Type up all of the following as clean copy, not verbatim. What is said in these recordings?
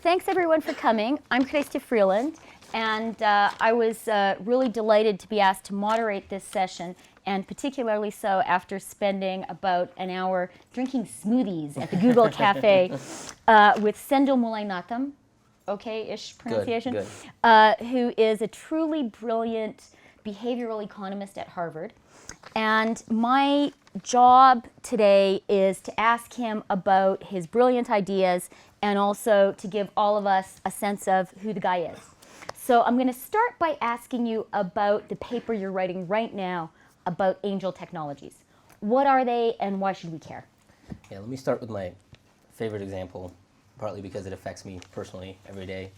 thanks everyone for coming. I'm Christy Freeland, and I was really delighted to be asked to moderate this session, and particularly so after spending about an hour drinking smoothies at the Google Cafe with Sendil Mullainathan, okay-ish pronunciation, Good. Who is a truly brilliant behavioral economist at Harvard. And my job today is to ask him about his brilliant ideas and also to give all of us a sense of who the guy is. So I'm going to start by asking you about the paper you're writing right now about angel technologies. What are they and why should we care? Yeah, let me start with my favorite example, partly because it affects me personally every day.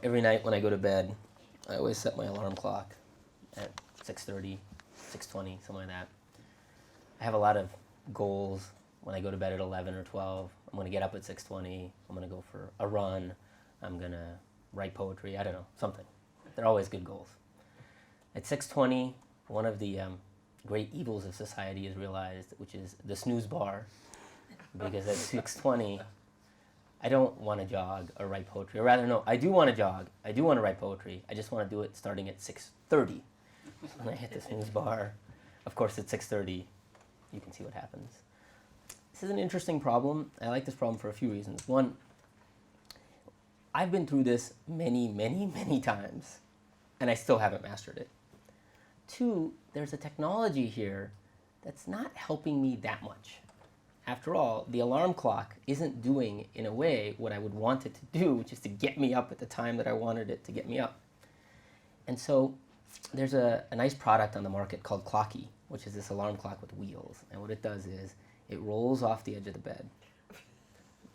Every night when I go to bed, I always set my alarm clock at 6:30, 6:20, something like that. I have a lot of goals when I go to bed at 11 or 12. I'm going to get up at 6:20. I'm going to go for a run. I'm going to write poetry. I don't know, something. They're always good goals. At 6:20, one of the great evils of society is realized, which is the snooze bar. Because at 6:20, I don't want to jog or write poetry. Or rather, no, I do want to jog. I do want to write poetry. I just want to do it starting at 6:30. So when I hit the snooze bar, of course at 6:30, you can see what happens. This is an interesting problem. I like this problem for a few reasons. One, I've been through this many, many, many times, and I still haven't mastered it. Two, there's a technology here that's not helping me that much. After all, the alarm clock isn't doing, in a way, what I would want it to do, which is to get me up at the time that I wanted it to get me up. And so there's a nice product on the market called Clocky, which is this alarm clock with wheels. And what it does is it rolls off the edge of the bed,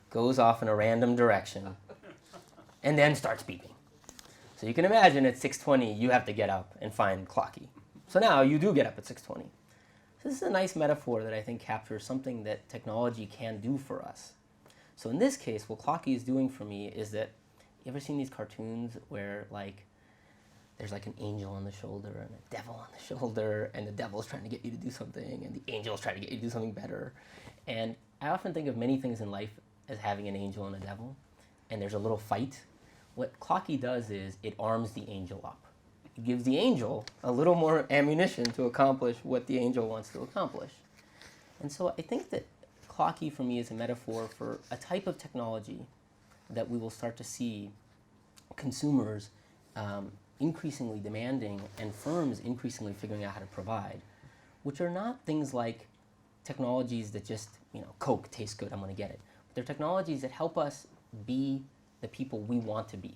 goes off in a random direction, and then starts beeping. So you can imagine at 6:20, you have to get up and find Clocky. So now you do get up at 6:20. So this is a nice metaphor that I think captures something that technology can do for us. So in this case, what Clocky is doing for me is that, you ever seen these cartoons where there's an angel on the shoulder and a devil on the shoulder, and the devil's trying to get you to do something, and the angel's trying to get you to do something better. And I often think of many things in life as having an angel and a devil, and there's a little fight. What Clocky does is it arms the angel up. It gives the angel a little more ammunition to accomplish what the angel wants to accomplish. And so I think that Clocky for me is a metaphor for a type of technology that we will start to see consumers increasingly demanding and firms increasingly figuring out how to provide, which are not things like technologies that just, Coke tastes good, I'm going to get it. But they're technologies that help us be the people we want to be.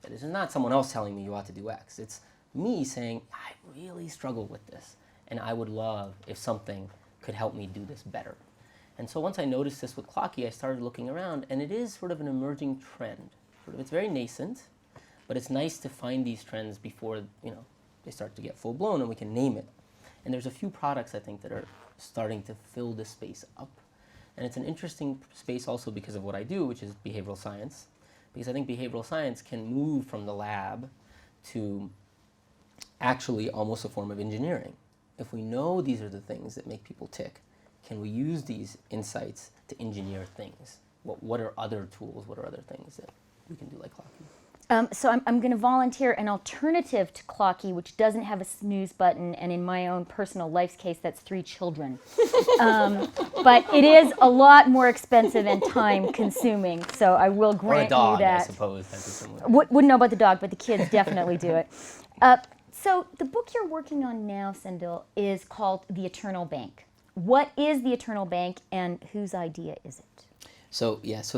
That is not someone else telling me you ought to do X. It's me saying, I really struggle with this, and I would love if something could help me do this better. And so once I noticed this with Clocky, I started looking around, and it is sort of an emerging trend. It's very nascent, but it's nice to find these trends before they start to get full-blown and we can name it. And there's a few products, I think, that are starting to fill this space up. And it's an interesting space also because of what I do, which is behavioral science. Because I think behavioral science can move from the lab to actually almost a form of engineering. If we know these are the things that make people tick, can we use these insights to engineer things? What are other tools? What are other things that we can do like Clocky? So I'm going to volunteer an alternative to Clocky, which doesn't have a snooze button, and in my own personal life's case, that's 3 children. But it is a lot more expensive and time-consuming, so I will grant or a dog, you that. I suppose. Wouldn't know about the dog, but the kids definitely do it. So the book you're working on now, Sendil, is called The Eternal Bank. What is The Eternal Bank, and whose idea is it? So that's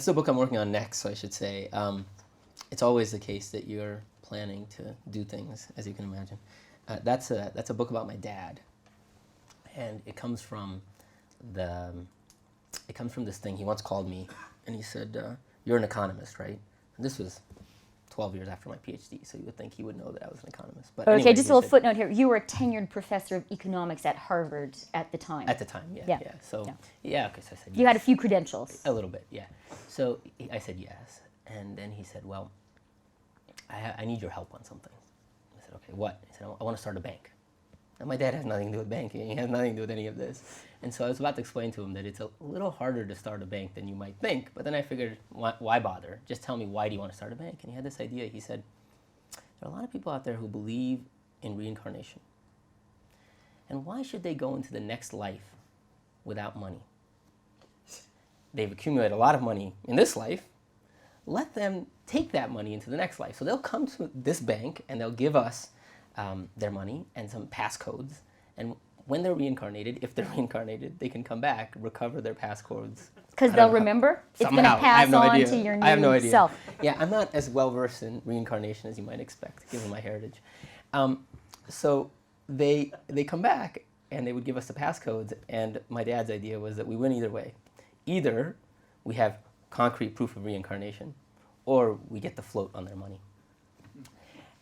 the book I'm working on next. So I should say, it's always the case that you're planning to do things, as you can imagine. That's a book about my dad, and it comes from this thing. He once called me, and he said, "You're an economist, right?" And this was 12 years after my PhD, so you would think he would know that I was an economist. But okay, anyway, just a little footnote here. You were a tenured professor of economics at Harvard at the time. At the time, yeah. So, okay, so I said yes. You had a few credentials. A little bit, yeah. So I said yes, and then he said, well, I need your help on something. I said, okay, what? He said, I want to start a bank. And my dad has nothing to do with banking. He has nothing to do with any of this. And so I was about to explain to him that it's a little harder to start a bank than you might think. But then I figured, why bother? Just tell me, why do you want to start a bank? And he had this idea. He said, there are a lot of people out there who believe in reincarnation. And why should they go into the next life without money? They've accumulated a lot of money in this life. Let them take that money into the next life. So they'll come to this bank and they'll give us their money and some passcodes. And when they're reincarnated, if they're reincarnated, they can come back, recover their passcodes. Because they'll remember? It's going to pass on to your new self. Yeah, I'm not as well versed in reincarnation as you might expect, given my heritage. So they come back and they would give us the passcodes. And my dad's idea was that we win either way. Either we have concrete proof of reincarnation, or we get to float on their money.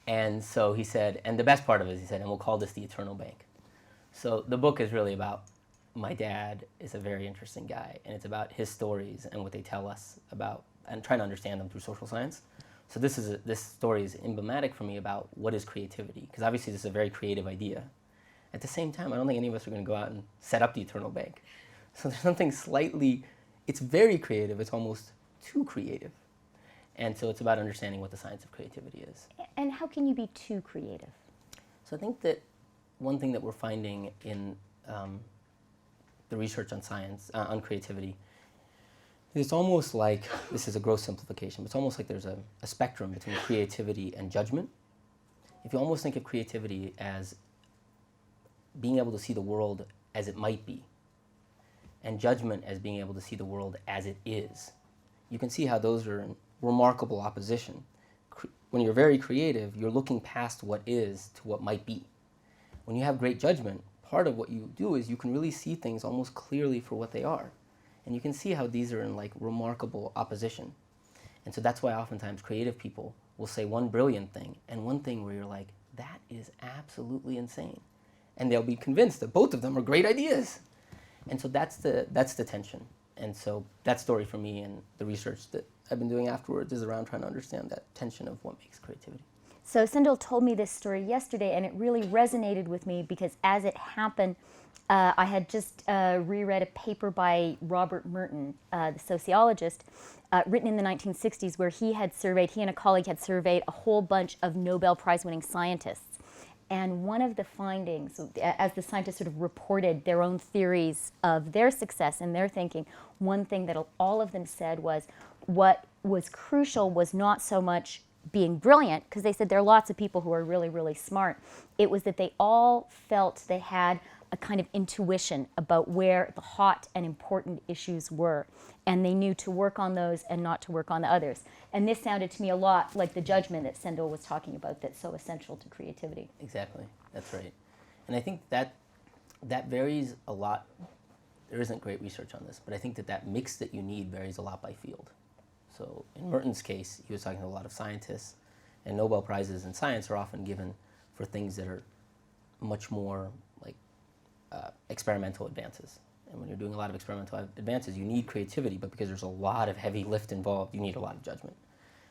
And so he said, and the best part of it is he said, and we'll call this the Eternal Bank. So the book is really about, my dad is a very interesting guy, and it's about his stories and what they tell us about, and trying to understand them through social science. So this story is emblematic for me about what is creativity, because obviously this is a very creative idea. At the same time, I don't think any of us are going to go out and set up the Eternal Bank. So there's something slightly, it's very creative, it's almost too creative. And so it's about understanding what the science of creativity is. And how can you be too creative? So I think that one thing that we're finding in the research on science, on creativity, it's almost like, this is a gross simplification, but it's almost like there's a spectrum between creativity and judgment. If you almost think of creativity as being able to see the world as it might be, and judgment as being able to see the world as it is, you can see how those are in remarkable opposition. When you're very creative, you're looking past what is to what might be. When you have great judgment, part of what you do is you can really see things almost clearly for what they are. And you can see how these are in like remarkable opposition. And so that's why oftentimes creative people will say one brilliant thing and one thing where you're like, that is absolutely insane. And they'll be convinced that both of them are great ideas. And so that's the tension. And so that story for me and the research that I've been doing afterwards is around trying to understand that tension of what makes creativity. So Sindel told me this story yesterday, and it really resonated with me because as it happened, I had just reread a paper by Robert Merton, the sociologist, written in the 1960s, where he and a colleague had surveyed a whole bunch of Nobel Prize-winning scientists. And one of the findings, as the scientists sort of reported their own theories of their success and their thinking, one thing that all of them said was what was crucial was not so much being brilliant, because they said there are lots of people who are really, really smart. It was that they all felt they had a kind of intuition about where the hot and important issues were, and they knew to work on those and not to work on the others. And this sounded to me a lot like the judgment that Sindel was talking about that's so essential to creativity. Exactly, that's right. And I think that varies a lot. There isn't great research on this, but I think that mix that you need varies a lot by field. So in Merton's case, he was talking to a lot of scientists, and Nobel Prizes in science are often given for things that are much more like experimental advances. And when you're doing a lot of experimental advances, you need creativity, but because there's a lot of heavy lift involved, you need a lot of judgment.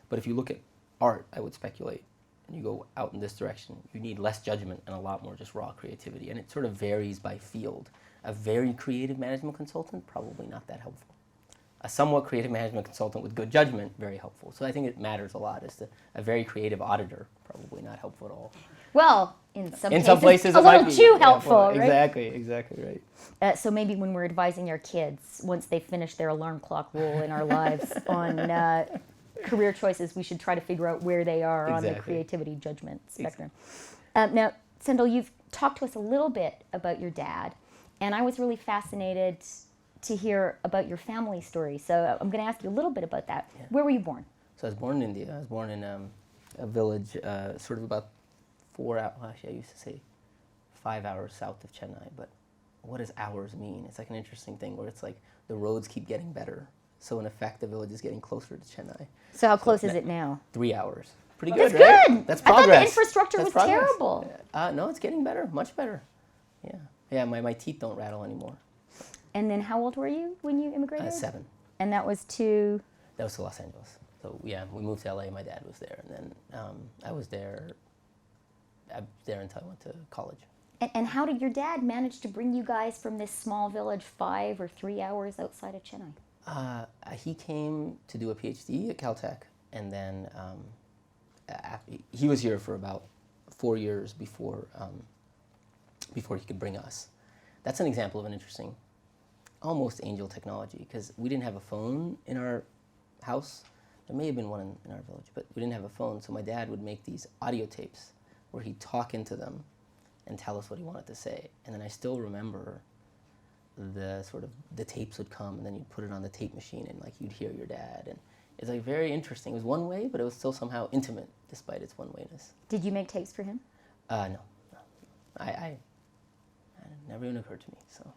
But if you look at art, I would speculate, and you go out in this direction, you need less judgment and a lot more just raw creativity. And it sort of varies by field. A very creative management consultant, probably not that helpful. A somewhat creative management consultant with good judgment, very helpful. So I think it matters a lot. As to a very creative auditor, probably not helpful at all. Well, in some places a it might little be too helpful, right? Exactly right. So maybe when we're advising our kids, once they finish their alarm clock role in our lives on career choices, we should try to figure out where they are on the creativity judgment spectrum. Now, Sindel, you've talked to us a little bit about your dad, and I was really fascinated to hear about your family story. So I'm going to ask you a little bit about that. Yeah. Where were you born? So I was born in India. I was born in a village sort of about 4 hours, actually I used to say 5 hours south of Chennai, but what does hours mean? It's like an interesting thing where it's like the roads keep getting better. So in effect, the village is getting closer to Chennai. So how close is it now? 3 hours. Pretty good, right? That's good. That's progress. I thought the infrastructure was progress. terrible. No, it's getting better, much better. Yeah, my teeth don't rattle anymore. And then how old were you when you immigrated? 7. And that was to? That was to Los Angeles. So yeah, we moved to LA, my dad was there, and then I was there until I went to college. And how did your dad manage to bring you guys from this small village 5 or 3 hours outside of Chennai? He came to do a PhD at Caltech, and then he was here for about 4 years before he could bring us. That's an example of an interesting, almost angel technology, because we didn't have a phone in our house. There may have been one in our village, but we didn't have a phone, so my dad would make these audio tapes where he'd talk into them and tell us what he wanted to say. And then I still remember the tapes would come, and then you'd put it on the tape machine, and like you'd hear your dad, and it's like very interesting. It was one way, but it was still somehow intimate despite its one wayness. Did you make tapes for him? No. I it never even occurred to me. So.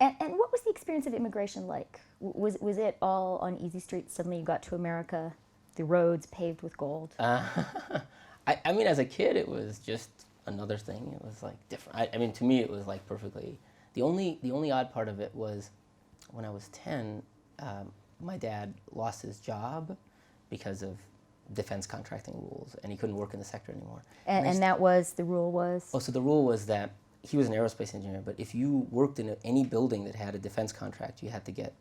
And what was the experience of immigration like? Was it all on easy streets? Suddenly you got to America, the roads paved with gold? I mean, as a kid, it was just another thing. It was like different. I mean, to me, it was like perfectly. The only odd part of it was when I was 10, my dad lost his job because of defense contracting rules, and he couldn't work in the sector anymore. And that was, the rule was? Oh, so the rule was that he was an aerospace engineer, but if you worked in any building that had a defense contract, you had to get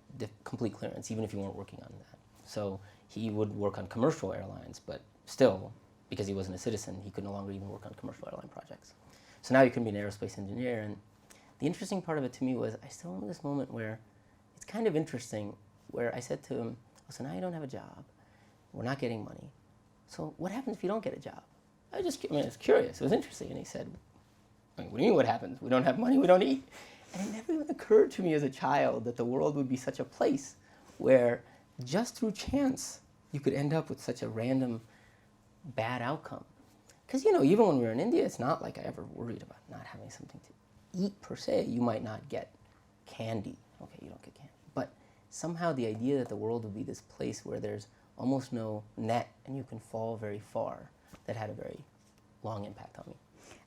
complete clearance, even if you weren't working on that. So he would work on commercial airlines, but still, because he wasn't a citizen, he could no longer even work on commercial airline projects. So now he couldn't be an aerospace engineer, and the interesting part of it to me was I still remember this moment where it's kind of interesting, where I said to him, so now you don't have a job, we're not getting money, so what happens if you don't get a job? I was curious, it was interesting, and he said, what do you mean what happens? We don't have money, we don't eat. And it never even occurred to me as a child that the world would be such a place where just through chance you could end up with such a random bad outcome. Because, even when we were in India, it's not like I ever worried about not having something to eat per se. You might not get candy. Okay, you don't get candy. But somehow the idea that the world would be this place where there's almost no net and you can fall very far, that had a very long impact on me.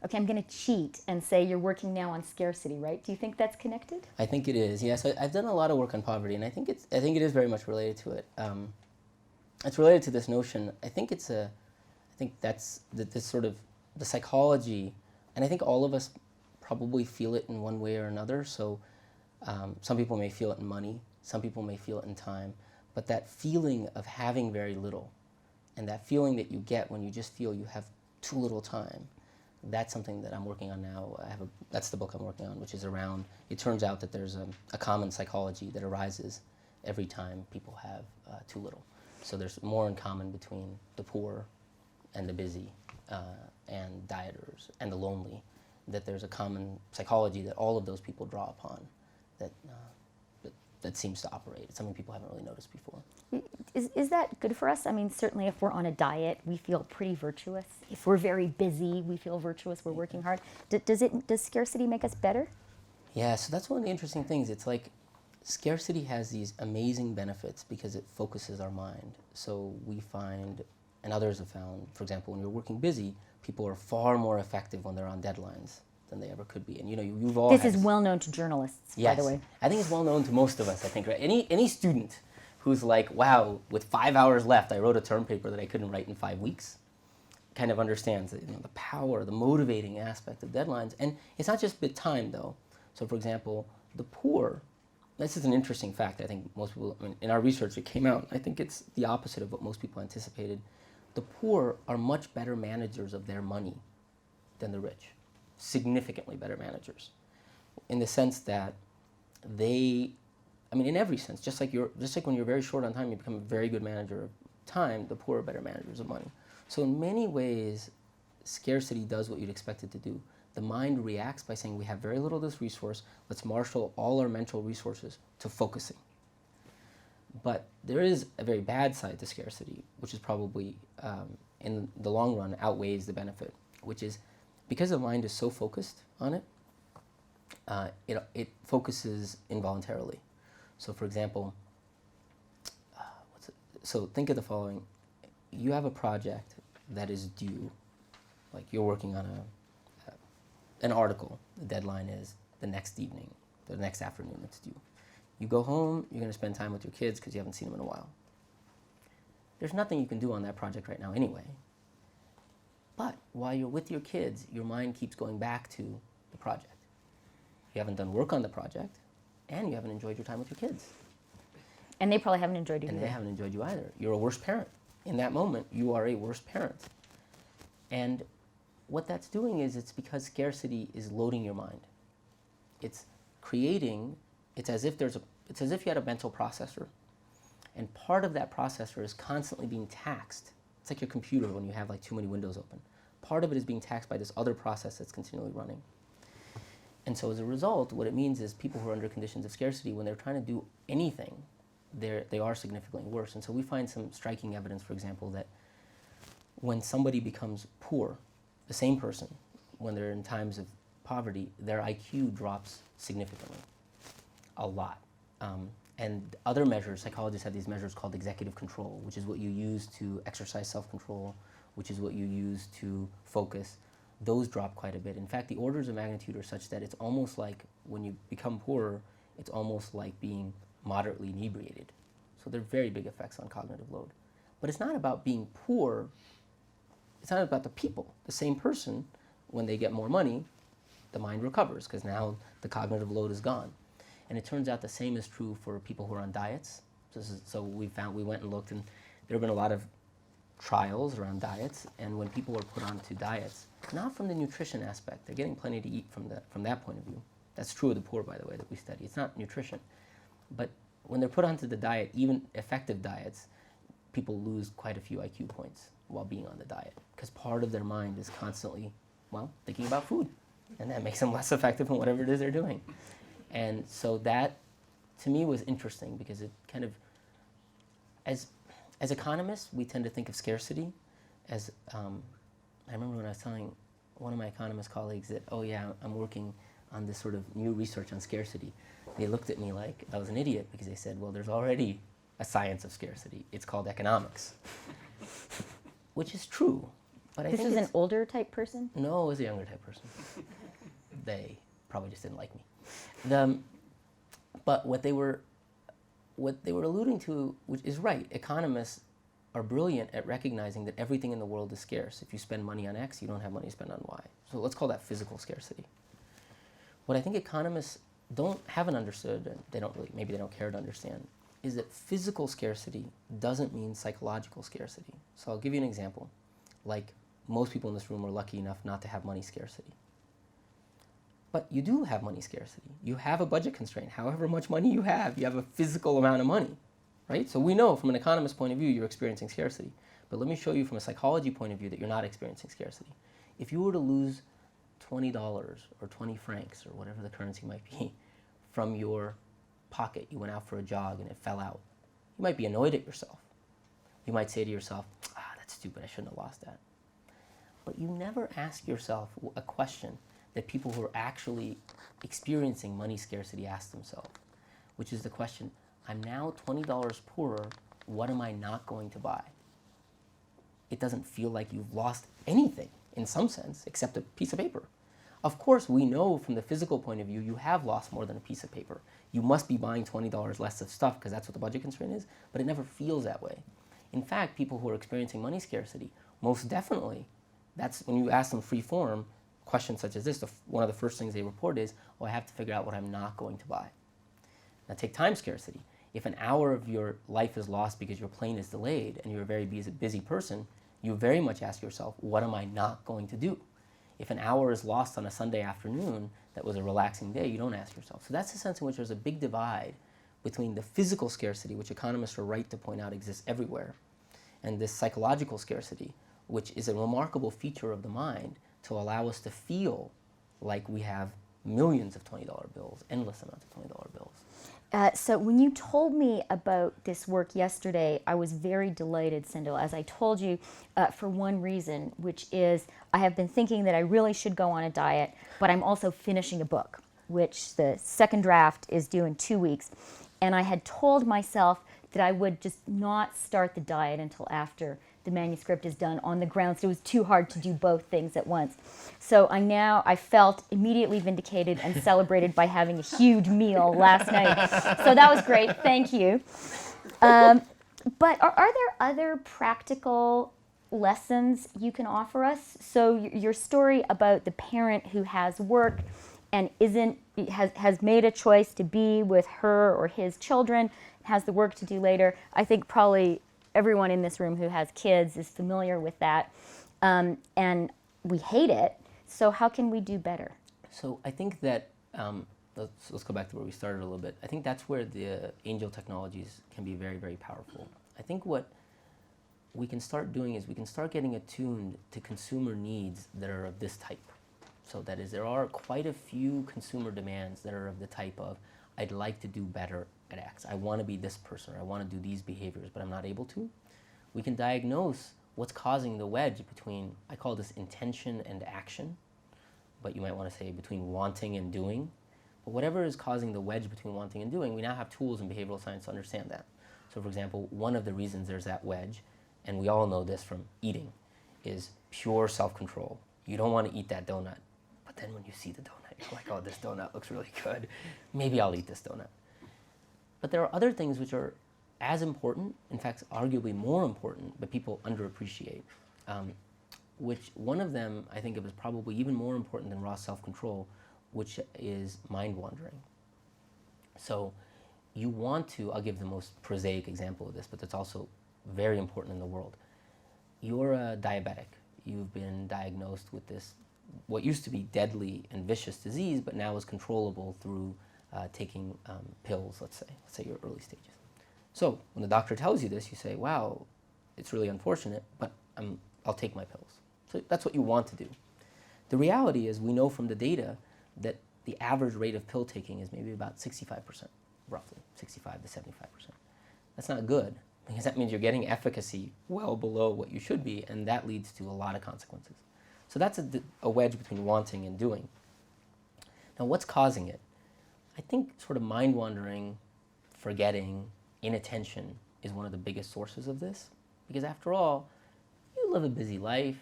Okay, I'm going to cheat and say you're working now on scarcity, right? Do you think that's connected? I think it is. Yes, I've done a lot of work on poverty, and I think it is very much related to it. It's related to this notion. I think that's this sort of the psychology, and I think all of us probably feel it in one way or another. So some people may feel it in money, some people may feel it in time, but that feeling of having very little, and that feeling that you get when you just feel you have too little time. That's something that I'm working on now. That's the book I'm working on, which is around, it turns out that there's a common psychology that arises every time people have too little. So there's more in common between the poor and the busy and dieters and the lonely, that there's a common psychology that all of those people draw upon that seems to operate. It's something people haven't really noticed before. Is that good for us? I mean, certainly if we're on a diet, we feel pretty virtuous. If we're very busy, we feel virtuous, we're working hard. Does scarcity make us better? Yeah, so that's one of the interesting things. It's like scarcity has these amazing benefits because it focuses our mind. So we find, and others have found, for example, when you're working busy, people are far more effective when they're on deadlines than they ever could be. And you've all This is well known to journalists, yes, by the way. I think it's well known to most of us, I think, right? Any student who's like, wow, with 5 hours left, I wrote a term paper that I couldn't write in 5 weeks, kind of understands that, the power, the motivating aspect of deadlines. And it's not just bit time, though. So, for example, the poor, this is an interesting fact. I think most people, in our research, it came out. I think it's the opposite of what most people anticipated. The poor are much better managers of their money than the rich, significantly better managers, in the sense that they, in every sense, just like when you're very short on time, you become a very good manager of time, the poor are better managers of money. So in many ways, scarcity does what you'd expect it to do. The mind reacts by saying, we have very little of this resource, let's marshal all our mental resources to focusing. But there is a very bad side to scarcity, which is probably, in the long run, outweighs the benefit, which is because the mind is so focused on it, it focuses involuntarily. So for example, so think of the following. You have a project that is due, like you're working on an article. The deadline is the next evening, the next afternoon it's due. You go home, you're going to spend time with your kids because you haven't seen them in a while. There's nothing you can do on that project right now anyway. But while you're with your kids, your mind keeps going back to the project. You haven't done work on the project, and you haven't enjoyed your time with your kids. And they probably haven't enjoyed it And either. they haven't enjoyed you either. You're a worse parent. In that moment, you are a worse parent. And what that's doing is it's because scarcity is loading your mind. It's creating, it's as if you had a mental processor, and part of that processor is constantly being taxed. It's like your computer when you have like too many windows open. Part of it is being taxed by this other process that's continually running. And so as a result, what it means is people who are under conditions of scarcity, when they're trying to do anything, they are significantly worse. And so we find some striking evidence, for example, that when somebody becomes poor, the same person, when they're in times of poverty, their IQ drops significantly, a lot. And other measures, psychologists have these measures called executive control, which is what you use to exercise self-control, which is what you use to focus. Those drop quite a bit. In fact, the orders of magnitude are such that it's almost like when you become poorer, it's almost like being moderately inebriated. So they're very big effects on cognitive load. But it's not about being poor. It's not about the people. The same person, when they get more money, the mind recovers because now the cognitive load is gone. And it turns out the same is true for people who are on diets. So we went and looked, and there have been a lot of trials around diets. And when people are put onto diets, not from the nutrition aspect, they're getting plenty to eat from that point of view. That's true of the poor, by the way, that we study. It's not nutrition. But when they're put onto the diet, even effective diets, people lose quite a few IQ points while being on the diet because part of their mind is constantly, thinking about food. And that makes them less effective in whatever it is they're doing. And so that, to me, was interesting because it kind of, as economists, we tend to think of scarcity as, I remember when I was telling one of my economist colleagues that, oh yeah, I'm working on this sort of new research on scarcity. They looked at me like I was an idiot because they said, well, there's already a science of scarcity. It's called economics, which is true. But I This think is an older type person? No, it was a younger type person. They probably just didn't like me. But what they were alluding to, which is right, economists are brilliant at recognizing that everything in the world is scarce. If you spend money on X, you don't have money to spend on Y. So let's call that physical scarcity. What I think economists haven't understood, and maybe they don't care to understand, is that physical scarcity doesn't mean psychological scarcity. So I'll give you an example. Like most people in this room are lucky enough not to have money scarcity. But you do have money scarcity. You have a budget constraint. However much money you have a physical amount of money, right? So we know from an economist's point of view, you're experiencing scarcity. But let me show you from a psychology point of view that you're not experiencing scarcity. If you were to lose $20 or 20 francs or whatever the currency might be from your pocket, you went out for a jog and it fell out, you might be annoyed at yourself. You might say to yourself, that's stupid, I shouldn't have lost that. But you never ask yourself a question that people who are actually experiencing money scarcity ask themselves, which is the question, I'm now $20 poorer, what am I not going to buy? It doesn't feel like you've lost anything in some sense, except a piece of paper. Of course, we know from the physical point of view, you have lost more than a piece of paper. You must be buying $20 less of stuff because that's what the budget constraint is, but it never feels that way. In fact, people who are experiencing money scarcity, most definitely, that's when you ask them free form, questions such as this, one of the first things they report is, I have to figure out what I'm not going to buy. Now take time scarcity. If an hour of your life is lost because your plane is delayed and you're a very busy person, you very much ask yourself, what am I not going to do? If an hour is lost on a Sunday afternoon that was a relaxing day, you don't ask yourself. So that's the sense in which there's a big divide between the physical scarcity, which economists are right to point out exists everywhere, and this psychological scarcity, which is a remarkable feature of the mind to allow us to feel like we have millions of $20 bills, endless amounts of $20 bills. So when you told me about this work yesterday, I was very delighted, Sindel, as I told you, for one reason, which is I have been thinking that I really should go on a diet, but I'm also finishing a book, which the second draft is due in 2 weeks. And I had told myself that I would just not start the diet until after the manuscript is done on the grounds it was too hard to do both things at once. So I felt immediately vindicated and celebrated by having a huge meal last night. So that was great, thank you. But are there other practical lessons you can offer us? So your story about the parent who has work and has made a choice to be with her or his children, has the work to do later. I think probably everyone in this room who has kids is familiar with that, and we hate it. So how can we do better? So I think that let's go back to where we started a little bit. I think that's where the angel technologies can be very, very powerful. I think what we can start doing is we can start getting attuned to consumer needs that are of this type. So that is, there are quite a few consumer demands that are of the type of, I'd like to do better at X. I want to be this person, or I want to do these behaviors, but I'm not able to. We can diagnose what's causing the wedge between, I call this intention and action, but you might want to say between wanting and doing. But whatever is causing the wedge between wanting and doing, we now have tools in behavioral science to understand that. So for example, one of the reasons there's that wedge, and we all know this from eating, is pure self-control. You don't want to eat that donut. But then when you see the donut, you're like, oh, this donut looks really good. Maybe I'll eat this donut. But there are other things which are as important, in fact, arguably more important, but people underappreciate. Which one of them, I think, is probably even more important than raw self-control, which is mind wandering. So you want to, I'll give the most prosaic example of this, but that's also very important in the world. You're a diabetic. You've been diagnosed with this, what used to be deadly and vicious disease, but now is controllable through taking pills, let's say your early stages. So when the doctor tells you this, you say, wow, it's really unfortunate, but I'll take my pills. So that's what you want to do. The reality is we know from the data that the average rate of pill taking is maybe about 65%, roughly, 65 to 75%. That's not good, because that means you're getting efficacy well below what you should be, and that leads to a lot of consequences. So that's a wedge between wanting and doing. Now, what's causing it? I think sort of mind-wandering, forgetting, inattention is one of the biggest sources of this, because after all, you live a busy life.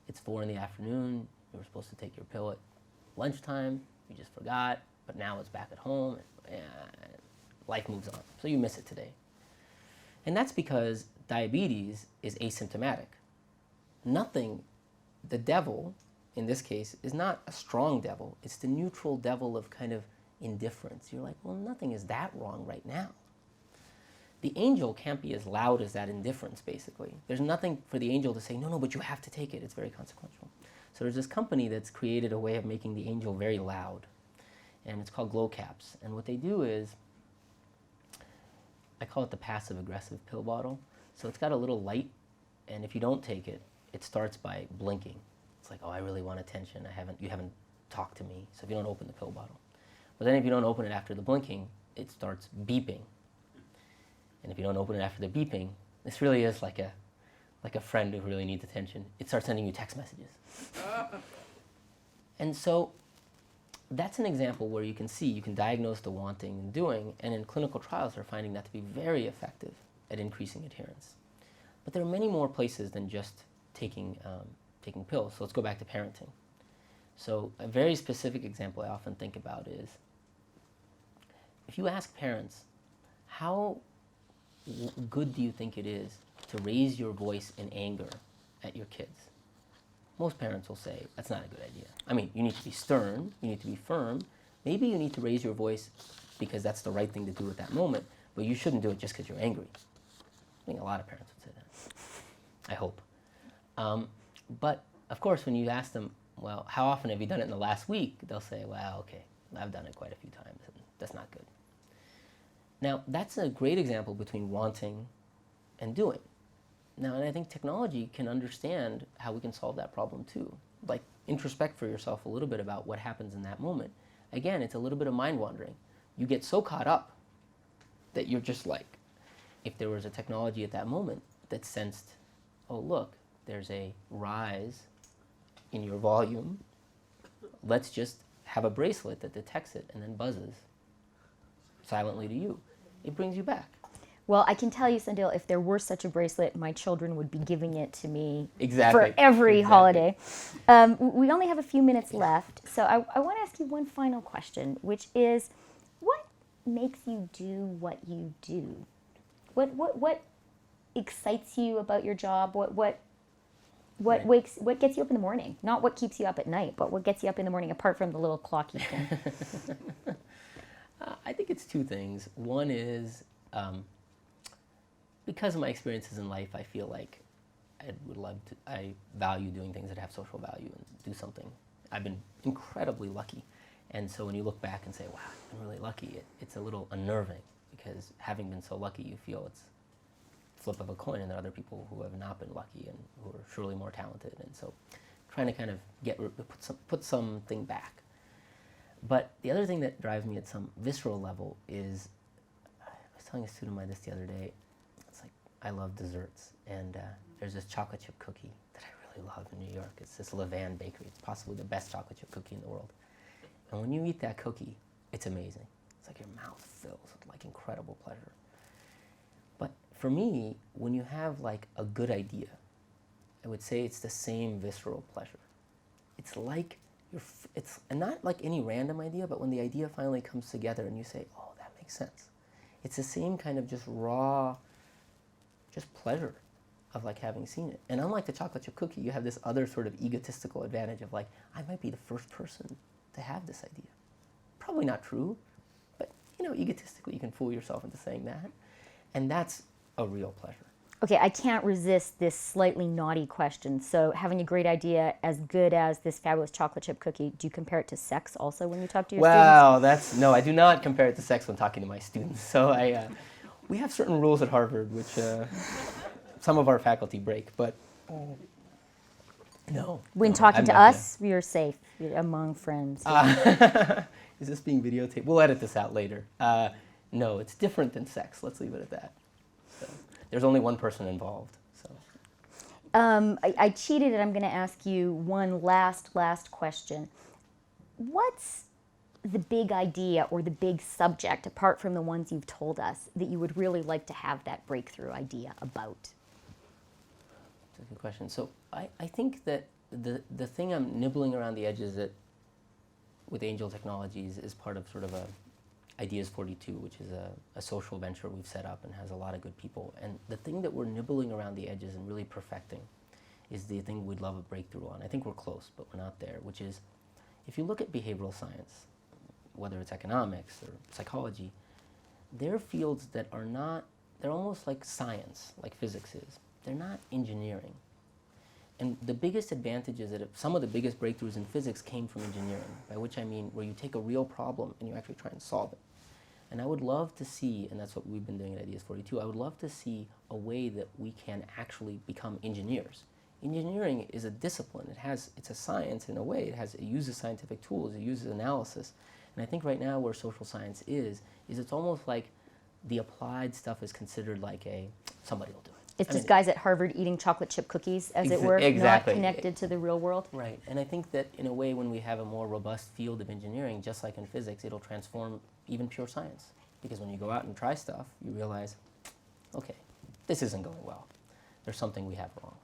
It's 4 in the afternoon. You were supposed to take your pill at lunchtime. You just forgot, but now it's back at home. And life moves on, so you miss it today. And that's because diabetes is asymptomatic. Nothing, the devil, in this case, is not a strong devil. It's the neutral devil of kind of indifference. You're like, well, nothing is that wrong right now. The angel can't be as loud as that indifference, basically. There's nothing for the angel to say, no, but you have to take it. It's very consequential. So there's this company that's created a way of making the angel very loud, and it's called glow caps. And what they do is, I call it the passive-aggressive pill bottle. So it's got a little light, and if you don't take it, it starts by blinking. It's like, oh, I really want attention. You haven't talked to me. So if you don't open the pill bottle. But then if you don't open it after the blinking, it starts beeping. And if you don't open it after the beeping, this really is like a friend who really needs attention. It starts sending you text messages. And so that's an example where you can diagnose the wanting and doing, and in clinical trials they're finding that to be very effective at increasing adherence. But there are many more places than just taking pills. So let's go back to parenting. So a very specific example I often think about is, if you ask parents, how good do you think it is to raise your voice in anger at your kids? Most parents will say, that's not a good idea. I mean, you need to be stern, you need to be firm. Maybe you need to raise your voice because that's the right thing to do at that moment, but you shouldn't do it just because you're angry. I think a lot of parents would say that. I hope. But, of course, when you ask them, well, how often have you done it in the last week? They'll say, well, okay, I've done it quite a few times, and that's not good. Now, that's a great example between wanting and doing. Now, and I think technology can understand how we can solve that problem too. Like, introspect for yourself a little bit about what happens in that moment. Again, it's a little bit of mind wandering. You get so caught up that you're just like, if there was a technology at that moment that sensed, oh, look, there's a rise in your volume, let's just have a bracelet that detects it and then buzzes silently to you. It brings you back. Well, I can tell you, Sandil, if there were such a bracelet, my children would be giving it to me Exactly. for every holiday. We only have a few minutes left, so I want to ask you one final question, which is, what makes you do what you do? What excites you about your job? What What gets you up in the morning? Not what keeps you up at night, but what gets you up in the morning apart from the little clocky thing? I think it's two things. One is because of my experiences in life, I feel like I value doing things that have social value and do something. I've been incredibly lucky. And so when you look back and say, wow, I've been really lucky, it's a little unnerving because having been so lucky, you feel it's a flip of a coin, and there are other people who have not been lucky and who are surely more talented. And so trying to kind of put something back. But the other thing that drives me at some visceral level is, I was telling a student of mine this the other day, it's like, I love desserts. And there's this chocolate chip cookie that I really love in New York. It's this Levan Bakery. It's possibly the best chocolate chip cookie in the world. And when you eat that cookie, it's amazing. It's like your mouth fills with like incredible pleasure. But for me, when you have like a good idea, I would say it's the same visceral pleasure. It's like it's not like any random idea, but when the idea finally comes together and you say, oh, that makes sense. It's the same kind of just raw, just pleasure of like having seen it. And unlike the chocolate chip cookie, you have this other sort of egotistical advantage of like, I might be the first person to have this idea. Probably not true, but you know, egotistically you can fool yourself into saying that. And that's a real pleasure. Okay, I can't resist this slightly naughty question. So having a great idea as good as this fabulous chocolate chip cookie, do you compare it to sex also when you talk to your students? No, I do not compare it to sex when talking to my students. So we have certain rules at Harvard which some of our faculty break, but no. When talking to us, you're safe. You're among friends. Is this being videotaped? We'll edit this out later. No, it's different than sex. Let's leave it at that. So, there's only one person involved. So. I cheated, and I'm going to ask you one last question. What's the big idea or the big subject, apart from the ones you've told us, that you would really like to have that breakthrough idea about? That's a good question. So I think that the thing I'm nibbling around the edges at with Angel Technologies is part of sort of Ideas 42, which is a social venture we've set up and has a lot of good people. And the thing that we're nibbling around the edges and really perfecting is the thing we'd love a breakthrough on. I think we're close, but we're not there, which is if you look at behavioral science, whether it's economics or psychology, they're fields that are not, they're almost like science, like physics is. They're not engineering. And the biggest advantage is that some of the biggest breakthroughs in physics came from engineering, by which I mean where you take a real problem and you actually try and solve it. And I would love to see, and that's what we've been doing at Ideas 42, I would love to see a way that we can actually become engineers. Engineering is a discipline. It's a science in a way. It uses scientific tools. It uses analysis. And I think right now where social science is it's almost like the applied stuff is considered like somebody will do it. It's just guys at Harvard eating chocolate chip cookies, as it were, exactly. Not connected to the real world. Right, and I think that in a way when we have a more robust field of engineering, just like in physics, it'll transform even pure science. Because when you go out and try stuff, you realize, okay, this isn't going well. There's something we have wrong.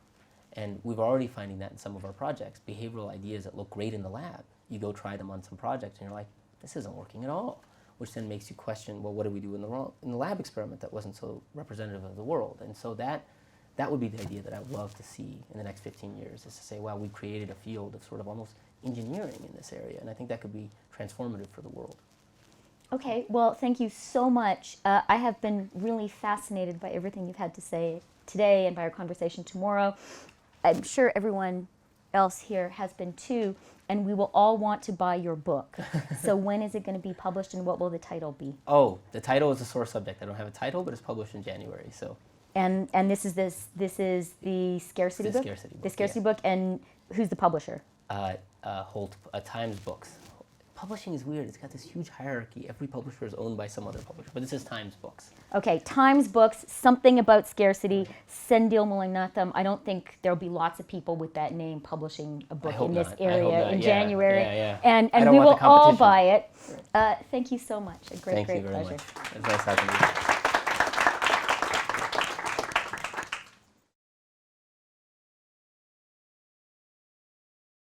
And we're already finding that in some of our projects. Behavioral ideas that look great in the lab, you go try them on some project and you're like, this isn't working at all. Which then makes you question, well, what did we do in the lab experiment that wasn't so representative of the world? And so that would be the idea that I would love to see in the next 15 years, is to say, wow, we created a field of sort of almost engineering in this area, and I think that could be transformative for the world. Okay, well, thank you so much. I have been really fascinated by everything you've had to say today and by our conversation tomorrow. I'm sure everyone else here has been too, and we will all want to buy your book. So when is it going to be published, and what will the title be? Oh, the title is a sore subject. I don't have a title, but it's published in January. So. And this is the Scarcity book? Scarcity book. The Scarcity book, and who's the publisher? Times Books. Publishing is weird. It's got this huge hierarchy. Every publisher is owned by some other publisher, but this is Times Books. Okay, Times Books, something about scarcity. Sendil Mullainathan. I don't think there'll be lots of people with that name publishing a book in this area in January. Yeah. And we will all buy it. Thank you so much. A great pleasure. Thank you very much. It's nice talking to you.